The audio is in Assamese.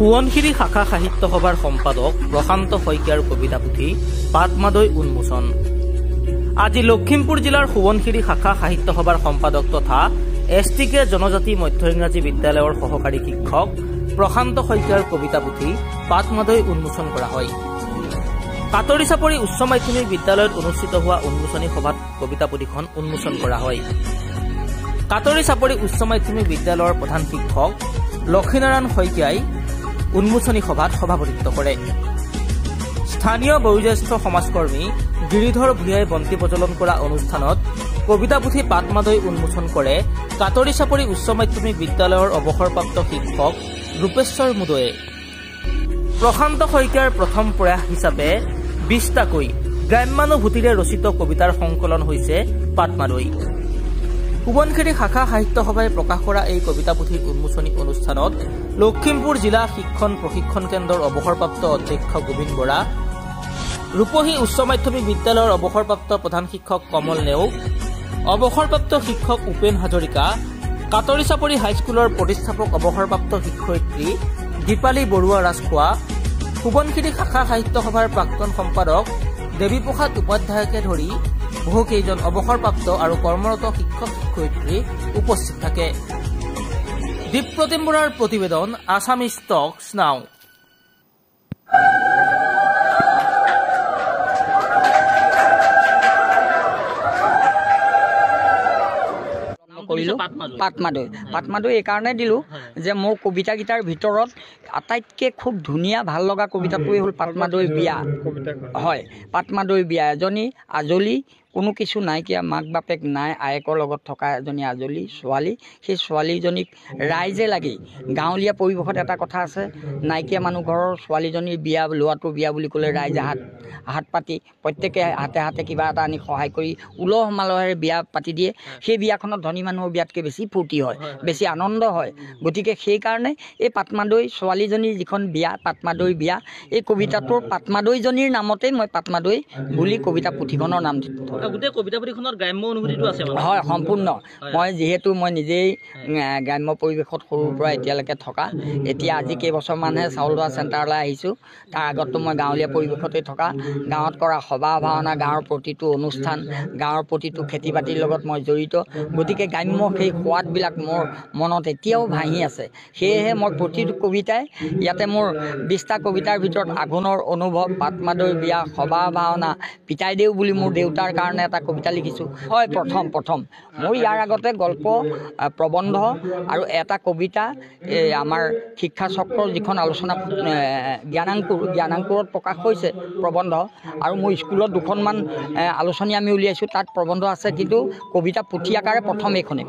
সোৱণশিৰি শাখা সাহিত্য সভাৰ সম্পাদক প্ৰশান্ত শইকীয়াৰ কবিতা পুথি পাতমাদৈ উন্মোচন। আজি লখিমপুৰ জিলাৰ সোৱণশিৰি শাখা সাহিত্য সভাৰ সম্পাদক তথা STK জনজাতি মধ্য ইংৰাজী বিদ্যালয়ৰ সহকাৰী শিক্ষক প্ৰশান্ত শইকীয়াৰ কবিতা পুথি পাতমাদৈ উন্মোচন কৰা হয়। কাটৰি চাপৰি উচ্চ মাধ্যমিক বিদ্যালয়ত অনুষ্ঠিত হোৱা উন্মোচনী সভাত কবিতা পুথিখন উন্মোচন কৰা হয়। কাটৰি চাপৰি উচ্চ মাধ্যমিক বিদ্যালয়ৰ প্ৰধান শিক্ষক লক্ষীনাৰায়ণ শইকীয়াই উন্মোচনী সভাত সভাপতিত্ব কৰে। স্থানীয় বয়োজ্যেষ্ঠ সমাজকৰ্মী গিৰিধৰ ভূঞাই বন্তি প্ৰজ্বলন কৰা অনুষ্ঠানত কবিতা পুথি পাতমাদৈ উন্মোচন কৰে কাটৰি চাপৰি উচ্চ মাধ্যমিক বিদ্যালয়ৰ অৱসৰপ্ৰাপ্ত শিক্ষক ৰূপেশ্বৰ মুদৈয়ে। প্ৰশান্ত শইকীয়াৰ প্ৰথম প্ৰয়াস হিচাপে 20টাকৈ গ্ৰাম্যানুভূতিৰে ৰচিত কবিতাৰ সংকলন হৈছে পাতমাদৈ। সোৱণশিৰি শাখা সাহিত্য সভাই প্ৰকাশ কৰা এই কবিতা পুথিৰ উন্মোচনী অনুষ্ঠানত লখিমপুৰ জিলা শিক্ষণ প্ৰশিক্ষণ কেন্দ্ৰৰ অৱসৰপ্ৰাপ্ত অধ্যক্ষ গোবিন্দ বৰা, ৰূপহী উচ্চ মাধ্যমিক বিদ্যালয়ৰ অৱসৰপ্ৰাপ্ত প্ৰধান শিক্ষক কমল নেওগ, অৱসৰপ্ৰাপ্ত শিক্ষক উপেন হাজৰিকা, কাটৰি চাপৰি হাইস্কুলৰ প্ৰতিষ্ঠাপক অৱসৰপ্ৰাপ্ত শিক্ষয়িত্ৰী দীপালী বৰুৱা ৰাজখোৱা, সোৱণশিৰি শাখা সাহিত্য সভাৰ প্ৰাক্তন সম্পাদক দেৱীপ্ৰসাদ উপাধ্যায়কে ধৰি বহুকেইজন অৱসৰপ্ৰাপ্ত আৰু কৰ্মৰত শিক্ষক শিক্ষয়িত্ৰী উপস্থিত থাকে। দীপ্ৰতিম বৰাৰ প্ৰতিবেদন, আছামিজ টক্স নাও। পাতমাদৈ এই কাৰণে দিলোঁ যে মোৰ কবিতাকেইটাৰ ভিতৰত আটাইতকৈ খুব ধুনীয়া ভাল লগা কবিতাটোৱেই হ'ল পাতমাদৈ বিয়া। হয়, পাতমাদৈ বিয়া। এজনী আজলি, কোনো কিছু নাইকিয়া, মাক বাপেক নাই, আয়েকৰ লগত থকা এজনী আজলি ছোৱালী। সেই ছোৱালীজনীক ৰাইজে লাগি, গাঁৱলীয়া পৰিৱেশত এটা কথা আছে, নাইকিয়া মানুহ ঘৰৰ ছোৱালীজনীৰ বিয়া, ল'ৰাটোৰ বিয়া বুলি ক'লে ৰাইজে হাত পাতি প্ৰত্যেকে হাতে হাতে কিবা এটা আনি সহায় কৰি উলহ মালহেৰে বিয়া পাতি দিয়ে। সেই বিয়াখনত ধনী মানুহৰ বিয়াতকৈ বেছি ফূৰ্তি হয়, বেছি আনন্দ হয়। গতিকে সেইকাৰণে এই পাতমাদৈ ছোৱালীজনীৰ যিখন বিয়া, পাতমাদৈ বিয়া, এই কবিতাটোৰ পাতমাদৈজনীৰ নামতেই মই পাতমাদৈ বুলি কবিতা পুথিখনৰ নাম দিছোঁ। গোটেই কবিতা পুথিখনত গ্ৰাম্য অনুভূতিটো আছে। হয়, সম্পূৰ্ণ। মই নিজেই গ্ৰাম্য পৰিৱেশত সৰুৰ পৰা এতিয়ালৈকে থকা। এতিয়া আজি কেইবছৰমানহে চাউল ধোৱা চেণ্টাৰলৈ আহিছোঁ। তাৰ আগততো মই গাঁৱলীয়া পৰিৱেশতে থকা। গাঁৱত কৰা সভা ভাওনা, গাঁৱৰ প্ৰতিটো অনুষ্ঠান, গাঁৱৰ প্ৰতিটো খেতি বাতিৰ লগত মই জড়িত। গতিকে গ্ৰাম্য সেই সোৱাদবিলাক মোৰ মনত এতিয়াও ভাহি আছে। সেয়েহে মই প্ৰতিটো কবিতাই, ইয়াতে মোৰ 20টা কবিতাৰ ভিতৰত আঘোণৰ অনুভৱ, পাতমাদৈ বিয়া, সভা ভাওনা, পিতাইদেউ বুলি মোৰ দেউতাৰ কাৰণে এটা কবিতা লিখিছোঁ। হয়, প্ৰথম মোৰ ইয়াৰ আগতে গল্প, প্ৰবন্ধ আৰু এটা কবিতা আমাৰ শিক্ষা চক্ৰৰ যিখন আলোচনা জ্ঞানাংকুৰত প্ৰকাশ হৈছে প্ৰবন্ধ, আৰু মোৰ স্কুলত 2খনমান আলোচনী আমি উলিয়াইছোঁ, তাত প্ৰবন্ধ আছে, কিন্তু কবিতা পুথি আকাৰে প্ৰথম এইখনেই।